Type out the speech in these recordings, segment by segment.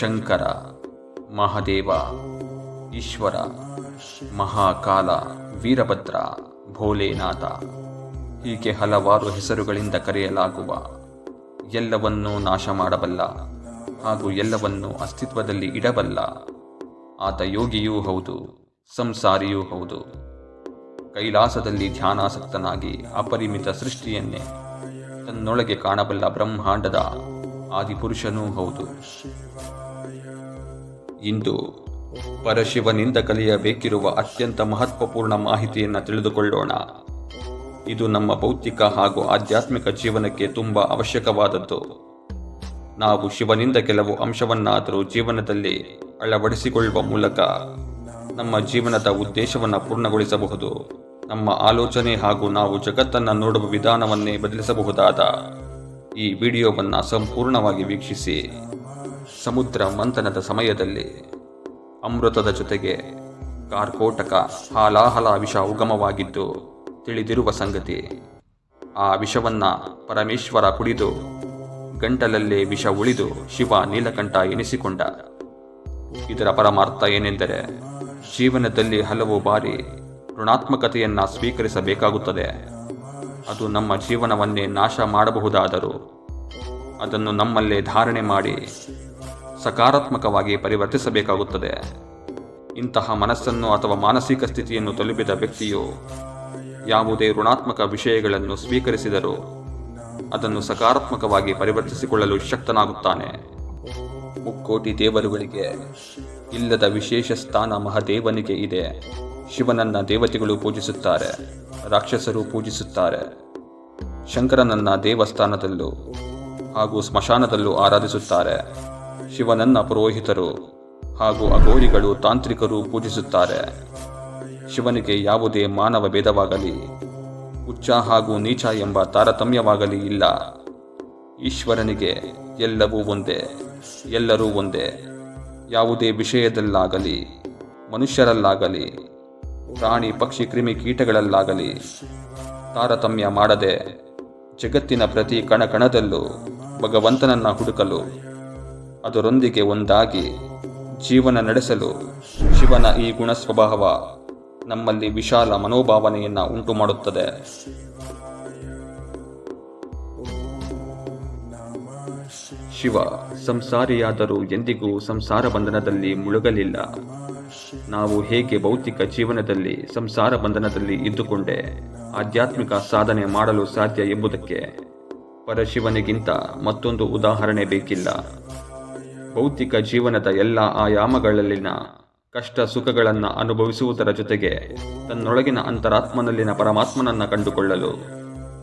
ಶಂಕರ, ಮಹಾದೇವ, ಈಶ್ವರ, ಮಹಾಕಾಲ, ವೀರಭದ್ರ, ಭೋಲೆನಾಥ ಹೀಗೆ ಹಲವಾರು ಹೆಸರುಗಳಿಂದ ಕರೆಯಲಾಗುವ ಎಲ್ಲವನ್ನೂ ನಾಶ ಮಾಡಬಲ್ಲ ಹಾಗೂ ಎಲ್ಲವನ್ನೂ ಅಸ್ತಿತ್ವದಲ್ಲಿ ಇಡಬಲ್ಲ ಆತ ಯೋಗಿಯೂ ಹೌದು, ಸಂಸಾರಿಯೂ ಹೌದು. ಕೈಲಾಸದಲ್ಲಿ ಧ್ಯಾನಾಸಕ್ತನಾಗಿ ಅಪರಿಮಿತ ಸೃಷ್ಟಿಯನ್ನೇ ತನ್ನೊಳಗೆ ಕಾಣಬಲ್ಲ ಬ್ರಹ್ಮಾಂಡದ ಆದಿಪುರುಷನೂ ಹೌದು. ಇಂದು ಪರಶಿವನಿಂದ ಕಲಿಯಬೇಕಿರುವ ಅತ್ಯಂತ ಮಹತ್ವಪೂರ್ಣ ಮಾಹಿತಿಯನ್ನು ತಿಳಿದುಕೊಳ್ಳೋಣ. ಇದು ನಮ್ಮ ಭೌತಿಕ ಹಾಗೂ ಆಧ್ಯಾತ್ಮಿಕ ಜೀವನಕ್ಕೆ ತುಂಬ ಅವಶ್ಯಕವಾದದ್ದು. ನಾವು ಶಿವನಿಂದ ಕೆಲವು ಅಂಶವನ್ನಾದರೂ ಜೀವನದಲ್ಲಿ ಅಳವಡಿಸಿಕೊಳ್ಳುವ ಮೂಲಕ ನಮ್ಮ ಜೀವನದ ಉದ್ದೇಶವನ್ನು ಪೂರ್ಣಗೊಳಿಸಬಹುದು. ನಮ್ಮ ಆಲೋಚನೆ ಹಾಗೂ ನಾವು ಜಗತ್ತನ್ನು ನೋಡುವ ವಿಧಾನವನ್ನೇ ಬದಲಿಸಬಹುದಾದ ಈ ವಿಡಿಯೋವನ್ನು ಸಂಪೂರ್ಣವಾಗಿ ವೀಕ್ಷಿಸಿ. ಸಮುದ್ರ ಮಂಥನದ ಸಮಯದಲ್ಲಿ ಅಮೃತದ ಜೊತೆಗೆ ಕಾರ್ಕೋಟಕ, ಹಾಲಾಹಲ ವಿಷ ಉಗಮವಾಗಿದ್ದು ತಿಳಿದಿರುವ ಸಂಗತಿ. ಆ ವಿಷವನ್ನು ಪರಮೇಶ್ವರ ಕುಡಿದು ಗಂಟಲಲ್ಲೇ ವಿಷ ಉಳಿದು ಶಿವ ನೀಲಕಂಠ ಎನಿಸಿಕೊಂಡ. ಇದರ ಪರಮಾರ್ಥ ಏನೆಂದರೆ, ಜೀವನದಲ್ಲಿ ಹಲವು ಬಾರಿ ಋಣಾತ್ಮಕತೆಯನ್ನು ಸ್ವೀಕರಿಸಬೇಕಾಗುತ್ತದೆ. ಅದು ನಮ್ಮ ಜೀವನವನ್ನೇ ನಾಶ ಮಾಡಬಹುದಾದರೂ ಅದನ್ನು ನಮ್ಮಲ್ಲೇ ಧಾರಣೆ ಮಾಡಿ ಸಕಾರಾತ್ಮಕವಾಗಿ ಪರಿವರ್ತಿಸಬೇಕಾಗುತ್ತದೆ. ಇಂತಹ ಮನಸ್ಸನ್ನು ಅಥವಾ ಮಾನಸಿಕ ಸ್ಥಿತಿಯನ್ನು ತಲುಪಿದ ವ್ಯಕ್ತಿಯು ಯಾವುದೇ ಋಣಾತ್ಮಕ ವಿಷಯಗಳನ್ನು ಸ್ವೀಕರಿಸಿದರೂ ಅದನ್ನು ಸಕಾರಾತ್ಮಕವಾಗಿ ಪರಿವರ್ತಿಸಿಕೊಳ್ಳಲು ಶಕ್ತನಾಗುತ್ತಾನೆ. ಮುಕ್ಕೋಟಿ ದೇವರುಗಳಿಗೆ ಇಲ್ಲದ ವಿಶೇಷ ಸ್ಥಾನ ಮಹಾದೇವನಿಗೆ ಇದೆ. ಶಿವನನ್ನ ದೇವತೆಗಳು ಪೂಜಿಸುತ್ತಾರೆ, ರಾಕ್ಷಸರು ಪೂಜಿಸುತ್ತಾರೆ. ಶಂಕರನನ್ನ ದೇವಸ್ಥಾನದಲ್ಲೂ ಹಾಗೂ ಸ್ಮಶಾನದಲ್ಲೂ ಆರಾಧಿಸುತ್ತಾರೆ. ಶಿವನನ್ನ ಪುರೋಹಿತರು ಹಾಗೂ ಅಘೋರಿಗಳು, ತಾಂತ್ರಿಕರು ಪೂಜಿಸುತ್ತಾರೆ. ಶಿವನಿಗೆ ಯಾವುದೇ ಮಾನವ ಭೇದವಾಗಲಿ, ಉಚ್ಚ ಹಾಗೂ ನೀಚ ಎಂಬ ತಾರತಮ್ಯವಾಗಲಿ ಇಲ್ಲ. ಈಶ್ವರನಿಗೆ ಎಲ್ಲವೂ ಒಂದೇ, ಎಲ್ಲರೂ ಒಂದೇ. ಯಾವುದೇ ವಿಷಯದಲ್ಲಾಗಲಿ, ಮನುಷ್ಯರಲ್ಲಾಗಲಿ, ಪ್ರಾಣಿ ಪಕ್ಷಿ ಕ್ರಿಮಿ ಕೀಟಗಳಲ್ಲಾಗಲಿ ತಾರತಮ್ಯ ಮಾಡದೆ ಜಗತ್ತಿನ ಪ್ರತಿ ಕಣಕಣದಲ್ಲೂ ಭಗವಂತನನ್ನ ಹುಡುಕಲು, ಅದರೊಂದಿಗೆ ಒಂದಾಗಿ ಜೀವನ ನಡೆಸಲು ಶಿವನ ಈ ಗುಣ ಸ್ವಭಾವ ನಮ್ಮಲ್ಲಿ ವಿಶಾಲ ಮನೋಭಾವನೆಯನ್ನು ಉಂಟು ಮಾಡುತ್ತದೆ. ಶಿವ ಸಂಸಾರಿಯಾದರೂ ಎಂದಿಗೂ ಸಂಸಾರ ಬಂಧನದಲ್ಲಿ ಮುಳುಗಲಿಲ್ಲ. ನಾವು ಹೇಗೆ ಭೌತಿಕ ಜೀವನದಲ್ಲಿ ಸಂಸಾರ ಬಂಧನದಲ್ಲಿ ಇದ್ದುಕೊಂಡೇ ಆಧ್ಯಾತ್ಮಿಕ ಸಾಧನೆ ಮಾಡಲು ಸಾಧ್ಯ ಎಂಬುದಕ್ಕೆ ಪರಶಿವನಿಗಿಂತ ಮತ್ತೊಂದು ಉದಾಹರಣೆ ಬೇಕಿಲ್ಲ. ಭೌತಿಕ ಜೀವನದ ಎಲ್ಲ ಆಯಾಮಗಳಲ್ಲಿನ ಕಷ್ಟ ಸುಖಗಳನ್ನು ಅನುಭವಿಸುವುದರ ಜೊತೆಗೆ ತನ್ನೊಳಗಿನ ಅಂತರಾತ್ಮನಲ್ಲಿನ ಪರಮಾತ್ಮನನ್ನು ಕಂಡುಕೊಳ್ಳಲು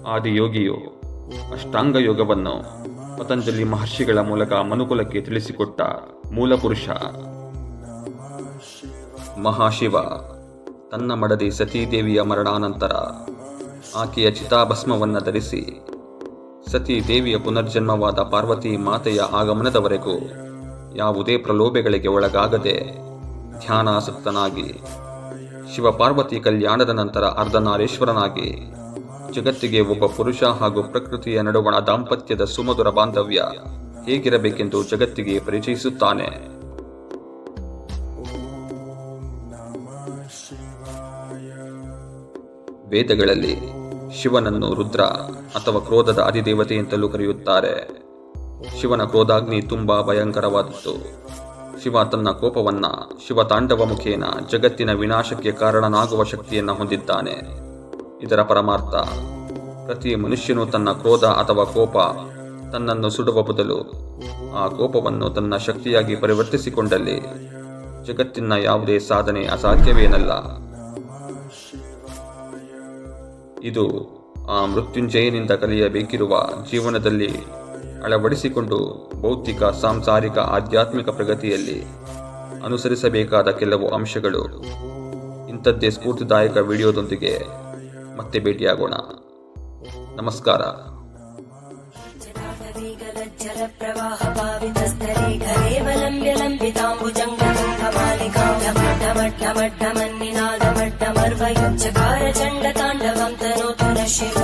ಆದಿಯೋಗಿಯು ಅಷ್ಟಾಂಗ ಯೋಗವನ್ನು ಪತಂಜಲಿ ಮಹರ್ಷಿಗಳ ಮೂಲಕ ಮನುಕುಲಕ್ಕೆ ತಿಳಿಸಿಕೊಟ್ಟ ಮೂಲಪುರುಷ. ಮಹಾಶಿವ ತನ್ನ ಮಡದಿ ಸತೀದೇವಿಯ ಮರಣಾನಂತರ ಆಕೆಯ ಚಿತಾಭಸ್ಮವನ್ನು ಧರಿಸಿ ಸತೀದೇವಿಯ ಪುನರ್ಜನ್ಮವಾದ ಪಾರ್ವತಿ ಮಾತೆಯ ಆಗಮನದವರೆಗೂ ಯಾವುದೇ ಪ್ರಲೋಭೆಗಳಿಗೆ ಒಳಗಾಗದೆ ಧ್ಯಾನಾಸಕ್ತನಾಗಿ ಶಿವಪಾರ್ವತಿ ಕಲ್ಯಾಣದ ನಂತರ ಅರ್ಧನಾರೀಶ್ವರನಾಗಿ ಜಗತ್ತಿಗೆ ಒಬ್ಬ ಪುರುಷ ಹಾಗೂ ಪ್ರಕೃತಿಯ ನಡುವಣ ದಾಂಪತ್ಯದ ಸುಮಧುರ ಬಾಂಧವ್ಯ ಹೇಗಿರಬೇಕೆಂದು ಜಗತ್ತಿಗೆ ಪರಿಚಯಿಸುತ್ತಾನೆ. ವೇದಗಳಲ್ಲಿ ಶಿವನನ್ನು ರುದ್ರ ಅಥವಾ ಕ್ರೋಧದ ಅಧಿದೇವತೆ ಅಂತಲೂ ಕರೆಯುತ್ತಾರೆ. ಶಿವನ ಕ್ರೋಧಾಗ್ನಿ ತುಂಬಾ ಭಯಂಕರವಾದದ್ದು. ಶಿವ ತನ್ನ ಕೋಪವನ್ನ ಶಿವತಾಂಡವ ಮುಖೇನ ಜಗತ್ತಿನ ವಿನಾಶಕ್ಕೆ ಕಾರಣನಾಗುವ ಶಕ್ತಿಯನ್ನು ಹೊಂದಿದ್ದಾನೆ. ಇದರ ಪರಮಾರ್ಥ, ಪ್ರತಿ ಮನುಷ್ಯನು ತನ್ನ ಕ್ರೋಧ ಅಥವಾ ಕೋಪ ತನ್ನನ್ನು ಸುಡುವ ಬದಲು ಆ ಕೋಪವನ್ನು ತನ್ನ ಶಕ್ತಿಯಾಗಿ ಪರಿವರ್ತಿಸಿಕೊಂಡಲ್ಲಿ ಜಗತ್ತಿನ ಯಾವುದೇ ಸಾಧನೆ ಅಸಾಧ್ಯವೇನಲ್ಲ. ಇದು ಆ ಮೃತ್ಯುಂಜಯನಿಂದ ಕಲಿಯಬೇಕಿರುವ ಜೀವನದಲ್ಲಿ ಅಳವಡಿಸಿಕೊಂಡು ಭೌತಿಕ, ಸಾಂಸಾರಿಕ, ಆಧ್ಯಾತ್ಮಿಕ ಪ್ರಗತಿಯಲ್ಲಿ ಅನುಸರಿಸಬೇಕಾದ ಕೆಲವು ಅಂಶಗಳು. ಇಂಥದ್ದೇ ಸ್ಫೂರ್ತಿದಾಯಕ ವಿಡಿಯೋದೊಂದಿಗೆ ಮತ್ತೆ ಭೇಟಿಯಾಗೋಣ. ನಮಸ್ಕಾರ. चकार चण्ड ताण्डवं तनोतु न शिव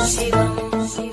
शिवम्